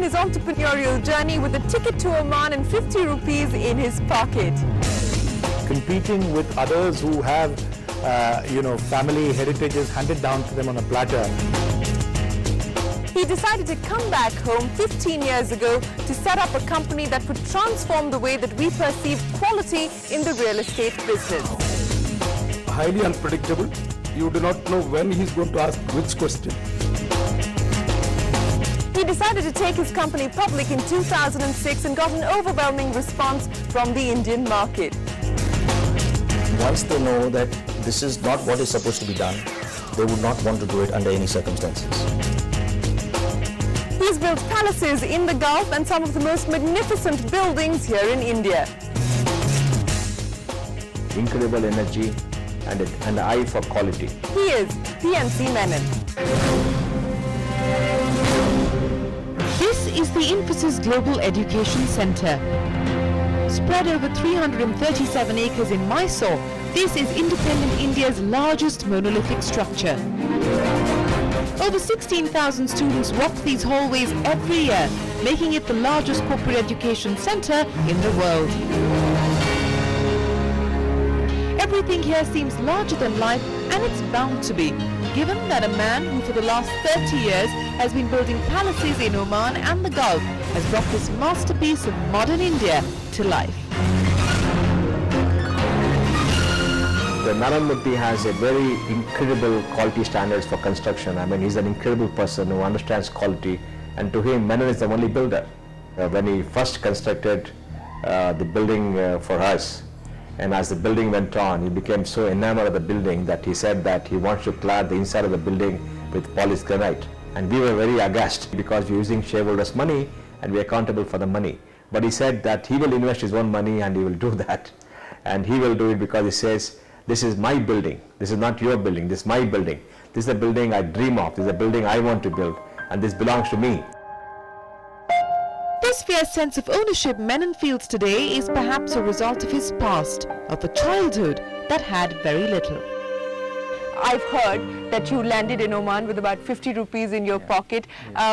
his entrepreneurial journey with a ticket to Oman and 50 rupees in his pocket. Competing with others who have, family heritages handed down to them on a platter. He decided to come back home 15 years ago to set up a company that would transform the way that we perceive quality in the real estate business. Highly unpredictable. You do not know when he's going to ask which question. He decided to take his company public in 2006 and got an overwhelming response from the Indian market. Once they know that this is not what is supposed to be done, they would not want to do it under any circumstances. He's built palaces in the Gulf and some of the most magnificent buildings here in India. Incredible energy and an eye for quality. He is PNC Menon. This is the Infosys Global Education Center. Spread over 337 acres in Mysore, this is independent India's largest monolithic structure. Over 16,000 students walk these hallways every year, making it the largest corporate education center in the world. Everything here seems larger than life, and it's bound to be, given that a man who for the last 30 years has been building palaces in Oman and the Gulf has brought this masterpiece of modern India to life. The Menon has a very incredible quality standards for construction. I mean, he's an incredible person who understands quality, and to him, Menon is the only builder. When he first constructed the building for us, and as the building went on, he became so enamored of the building that he said that he wants to clad the inside of the building with polished granite. And we were very aghast because we're using shareholders' money and we're accountable for the money. But he said that he will invest his own money and he will do that. And he will do it because he says, this is my building. This is not your building. This is my building. This is the building I dream of. This is the building I want to build. And this belongs to me. This fierce sense of ownership Menon feels today is perhaps a result of his past, of a childhood that had very little. I've heard that you landed in Oman with about 50 rupees in your pocket,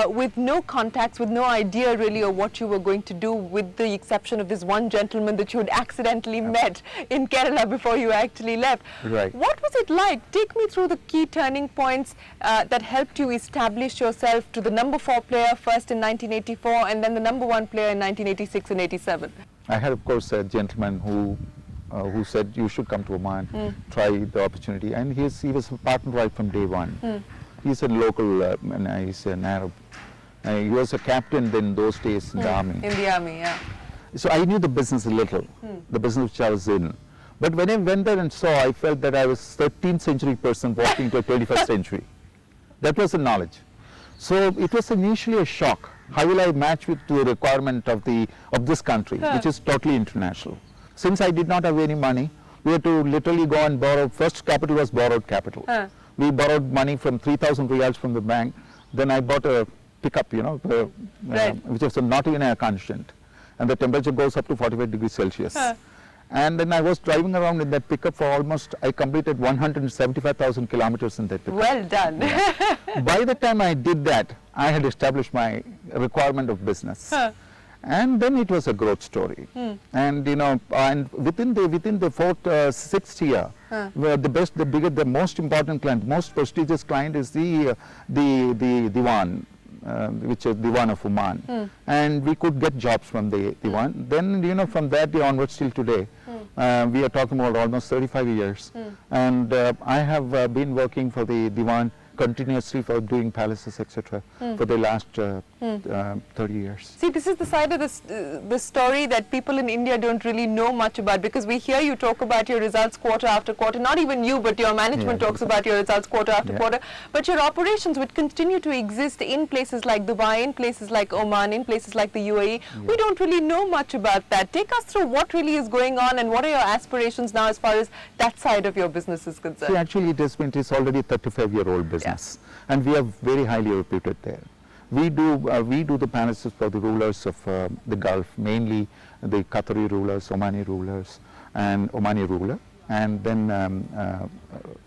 with no contacts, with no idea really of what you were going to do, with the exception of this one gentleman that you had accidentally met in Kerala before you actually left. Right. What was it like? Take me through the key turning points that helped you establish yourself to the number 4 player first in 1984 and then the number 1 player in 1986 and 87. I had, of course, a gentleman who said you should come to Oman, try the opportunity, and he was a partner right from day one. He's a local, he's an Arab. He was a captain in those days in the army. In the army, yeah. So I knew the business a little, the business which I was in. But when I went there and saw, I felt that I was 13th century person walking to a 21st century. That was the knowledge. So it was initially a shock. How will I match with the requirement of this country, which is totally international? Since I did not have any money, we had to literally go and borrow. First capital was borrowed capital. We borrowed money from 3,000 riyals from the bank. Then I bought a pickup, which was not even air conditioned. And the temperature goes up to 45 degrees Celsius. And then I was driving around in that pickup for almost, I completed 175,000 kilometers in that pickup. Well done. Yeah. By the time I did that, I had established my requirement of business. And then it was a growth story. And and within the fourth, sixth year, where the most important client, most prestigious client is the Diwan, which is Diwan of Oman. And we could get jobs from the Diwan. Then, from that day onwards till today, we are talking about almost 35 years. And I have been working for the Diwan continuously for doing palaces, etc., for the last 30 years. See, this is the side of the story that people in India don't really know much about, because we hear you talk about your results quarter after quarter, not even you, but your management talks about your results quarter after quarter, but your operations would continue to exist in places like Dubai, in places like Oman, in places like the UAE. We don't really know much about that. Take us through what really is going on and what are your aspirations now as far as that side of your business is concerned. See, actually it is already a 35-year-old business, and we are very highly reputed there. We do the palaces for the rulers of the Gulf, mainly the Qatari rulers, Omani rulers, and Omani ruler. And then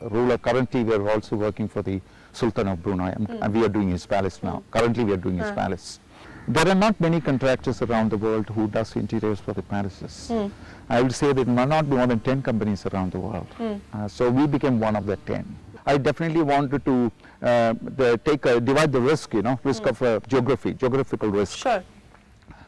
ruler, currently we are also working for the Sultan of Brunei, and we are doing his palace now. Currently we are doing his palace. There are not many contractors around the world who does interiors for the palaces. I would say there might not be more than 10 companies around the world. So we became one of the 10. I definitely wanted to divide the risk, risk of geographical risk. Sure.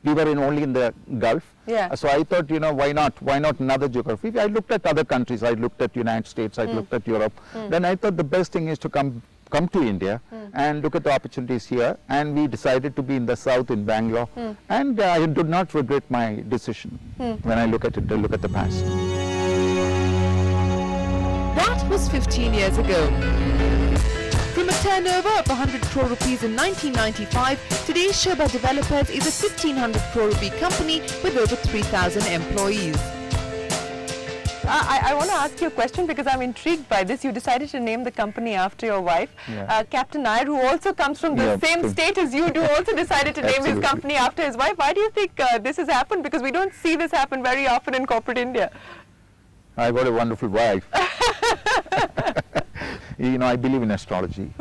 We were only in the Gulf. Yeah. So I thought, why not another geography? I looked at other countries. I looked at United States. I looked at Europe. Then I thought the best thing is to come to India and look at the opportunities here. And we decided to be in the south, in Bangalore. And I do not regret my decision when I look at the past. That was 15 years ago. From a turnover of 100 crore rupees in 1995, today's Sobha Developers is a 1,500 crore rupee company with over 3,000 employees. I want to ask you a question because I'm intrigued by this. You decided to name the company after your wife. Captain Nair, who also comes from the same state as you do, also decided to name his company after his wife. Why do you think this has happened? Because we don't see this happen very often in corporate India. I got a wonderful wife. I believe in astrology.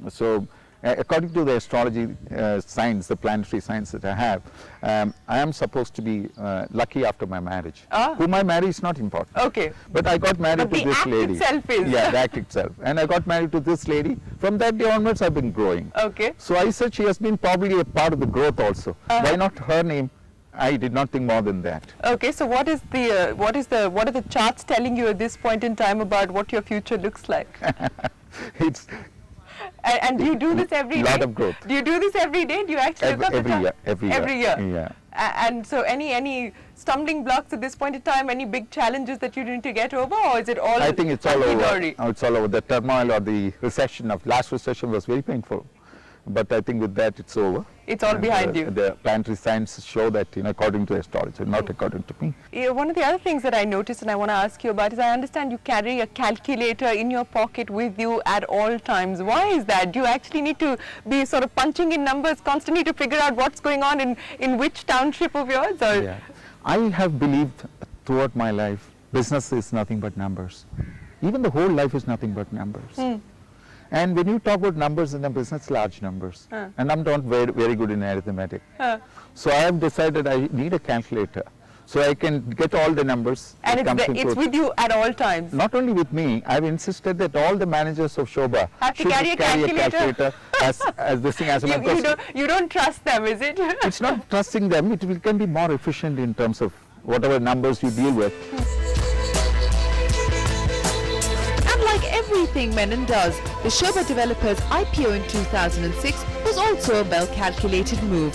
So, according to the astrology science, the planetary science that I have, I am supposed to be lucky after my marriage. Whom I marry is not important. Okay. But I got married to this lady. The act itself is. Yeah, the act itself. And I got married to this lady. From that day onwards, I've been growing. Okay. So I said she has been probably a part of the growth also. Why not her name? I did not think more than that. Okay, so what are the charts telling you at this point in time about what your future looks like? It's and do you do this every day? Lot of growth. Do you do this every day? Do you actually look up the chart? Every year. Yeah. And so any stumbling blocks at this point in time, any big challenges that you need to get over, or is it all I think it's all over. hunky-dory? It's all over. The turmoil or the last recession was very painful. But I think with that it's over. It's all behind you. The planetary science show that, according to astrology, not according to me. Yeah, one of the other things that I noticed and I want to ask you about is I understand you carry a calculator in your pocket with you at all times. Why is that? Do you actually need to be sort of punching in numbers constantly to figure out what's going on in which township of yours? Or? Yeah. I have believed throughout my life, business is nothing but numbers. Even the whole life is nothing but numbers. And when you talk about numbers in a business, large numbers. And I'm not very good in arithmetic. So I have decided I need a calculator. So I can get all the numbers. And it's with you at all times? Not only with me, I've insisted that all the managers of Sobha should carry a calculator as this thing. You don't trust them, is it? It's not trusting them. It can be more efficient in terms of whatever numbers you deal with. Everything Menon does, the Sobha Developers IPO in 2006 was also a well-calculated move.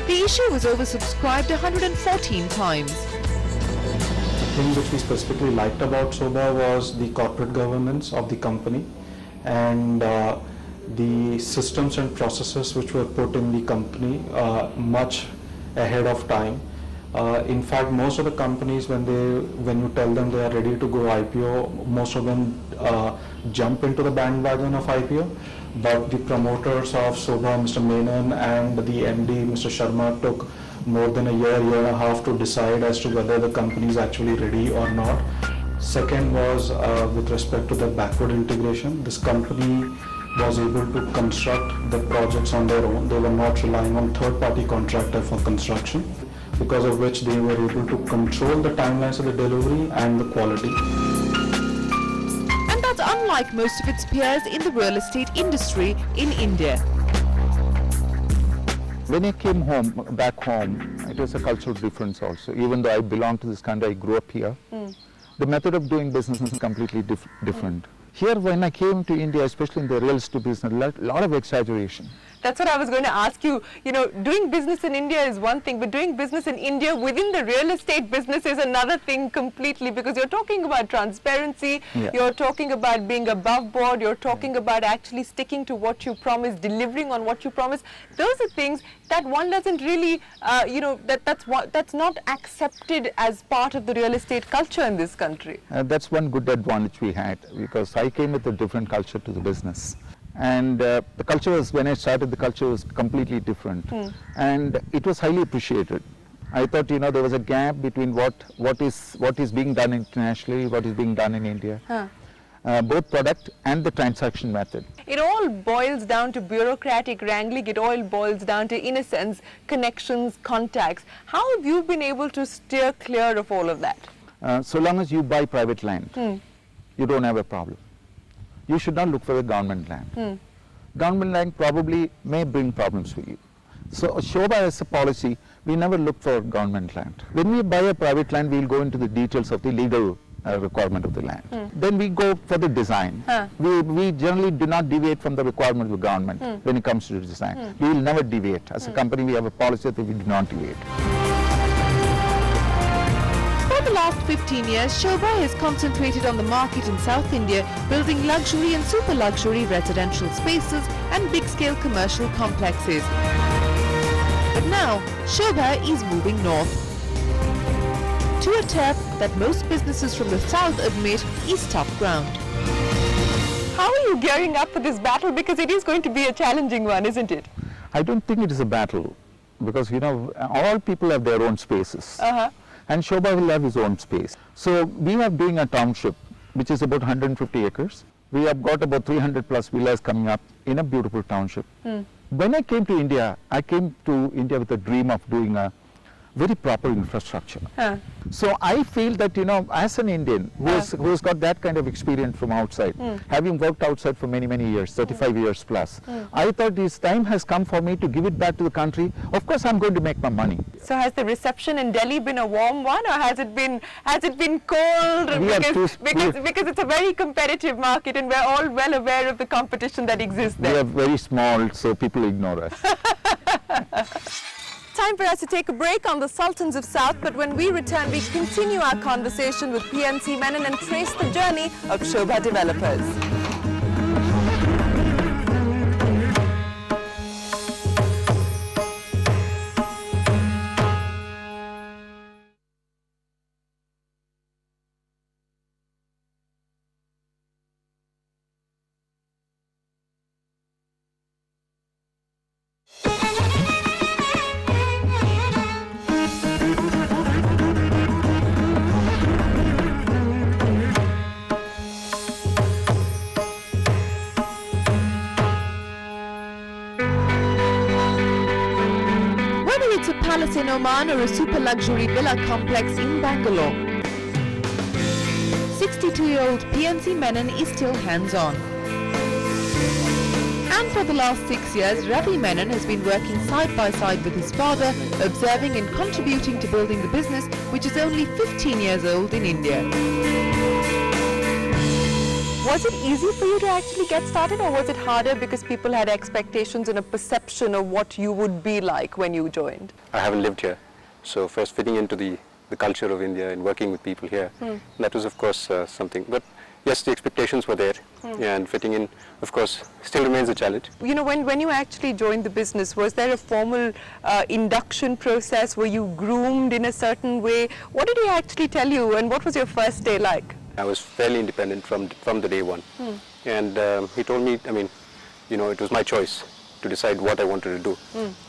The issue was oversubscribed 114 times. The thing which we specifically liked about Sobha was the corporate governance of the company and the systems and processes which were put in the company much ahead of time. In fact, most of the companies, when you tell them they are ready to go IPO, most of them jump into the bandwagon of IPO. But the promoters of Sobha, Mr. Menon, and the MD, Mr. Sharma, took more than a year and a half to decide as to whether the company is actually ready or not. Second was with respect to the backward integration. This company was able to construct the projects on their own. They were not relying on third-party contractor for construction, because of which they were able to control the timelines of the delivery and the quality. And that's unlike most of its peers in the real estate industry in India. When I came back home, it was a cultural difference also. Even though I belong to this country, I grew up here. The method of doing business is completely different. Here, when I came to India, especially in the real estate business, a lot of exaggeration. That's what I was going to ask you. Doing business in India is one thing, but doing business in India within the real estate business is another thing completely, because you're talking about transparency, you're talking about being above board, you're talking about actually sticking to what you promise, delivering on what you promise. Those are things that one doesn't really, that's not accepted as part of the real estate culture in this country. That's one good advantage we had, because I came with a different culture to the business. And the culture was, when I started, the culture was completely different. And it was highly appreciated. I thought, there was a gap between what is being done internationally, what is being done in India. both product and the transaction method. It all boils down to bureaucratic wrangling. It all boils down to, in a sense, connections, contacts. How have you been able to steer clear of all of that? So long as you buy private land, you don't have a problem. You should not look for a government land. Government land probably may bring problems for you. So Sobha has a policy, we never look for government land. When we buy a private land, we'll go into the details of the legal requirement of the land. Then we go for the design. We generally do not deviate from the requirement of the government when it comes to the design. We will never deviate. As a company, we have a policy that we do not deviate. For the last 15 years, Sobha has concentrated on the market in South India, building luxury and super luxury residential spaces and big-scale commercial complexes. But now, Sobha is moving north to a turf that most businesses from the south admit is tough ground. How are you gearing up for this battle? Because it is going to be a challenging one, isn't it? I don't think it is a battle because, you know, all people have their own spaces. And Sobha will have his own space. So we are doing a township which is about 150 acres. We have got about 300 plus villas coming up in a beautiful township. When I came to India with a dream of doing a very proper infrastructure. So I feel that, you know, as an Indian who has got that kind of experience from outside, having worked outside for many, many years, 35 years plus, I thought this time has come for me to give it back to the country. Of course, I'm going to make my money. So has the reception in Delhi been a warm one, or has it been cold? Because it's a very competitive market, and we're all well aware of the competition that exists there. We are very small, so people ignore us. Time for us to take a break on the Sultans of South, but when we return, we continue our conversation with PNC Menon and trace the journey of Sobha developers. It's a palace in Oman or a super luxury villa complex in Bangalore. 62-year-old PNC Menon is still hands-on. And for the last 6 years, Ravi Menon has been working side by side with his father, observing and contributing to building the business, which is only 15 years old in India. Was it easy for you to actually get started, or was it harder because people had expectations and a perception of what you would be like when you joined? I haven't lived here, so first fitting into the culture of India and working with people here, that was of course something. But yes, the expectations were there, and fitting in, of course, still remains a challenge. You know, when you actually joined the business, was there a formal induction process? Were you groomed in a certain way? What did he actually tell you, and what was your first day like? I was fairly independent from the day one, and he told me, I mean, you know, it was my choice to decide what I wanted to do.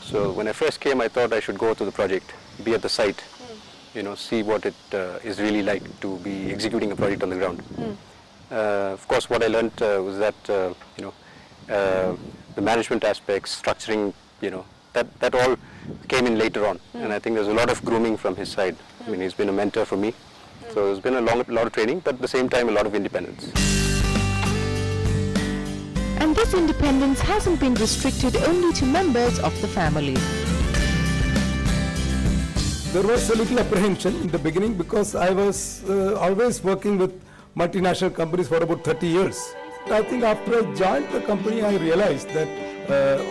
So when I first came, I thought I should go to the project, be at the site, you know, see what it is really like to be executing a project on the ground. Of course, what I learned was that, you know, the management aspects, structuring, you know, that all came in later on, and I think there's a lot of grooming from his side. I mean, he's been a mentor for me. So there's been a lot of training, but at the same time a lot of independence. And this independence hasn't been restricted only to members of the family. There was a little apprehension in the beginning because I was always working with multinational companies for about 30 years. I think after I joined the company, I realized that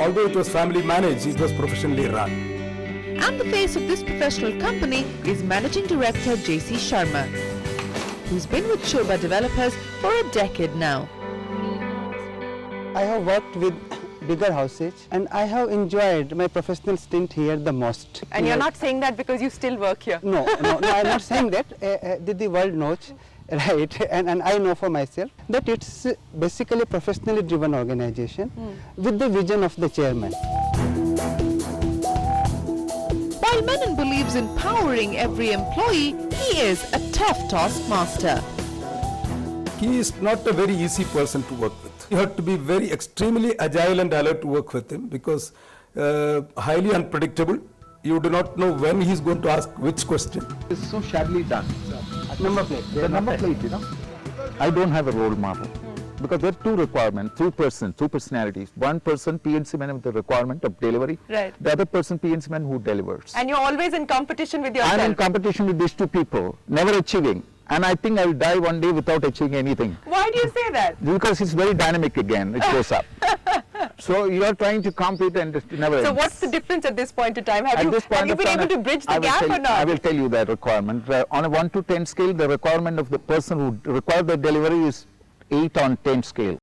although it was family managed, it was professionally run. And the face of this professional company is Managing Director J.C. Sharma, who's been with Sobha developers for a decade now. I have worked with bigger houses and I have enjoyed my professional stint here the most. And you're not saying that because you still work here? No, I'm not saying that. The world knows, right, and I know for myself that it's basically a professionally driven organization with the vision of the chairman. While Menon believes in empowering every employee, he is a tough taskmaster. he is not a very easy person to work with. You have to be very extremely agile and alert to work with him because highly unpredictable. You do not know when he is going to ask which question. It's so shabbily done. Number plate. The number plate, you know. I don't have a role model because there are two requirements, two personalities. One person, PNC Menon, with the requirement of delivery. Right. The other person, PNC Menon, who delivers. And you're always in competition with yourself. I'm in competition with these two people, never achieving. And I think I'll die one day without achieving anything. Why do you say that? Because it's very dynamic again, it goes up. So you are trying to compete and it never ends. So what's the difference at this point in time? Have At you this point been of time, able to bridge the I will gap tell or you- not? I will tell you that requirement. On a 1 to 10 scale, the requirement of the person who requires the delivery is 8 on 10 scale.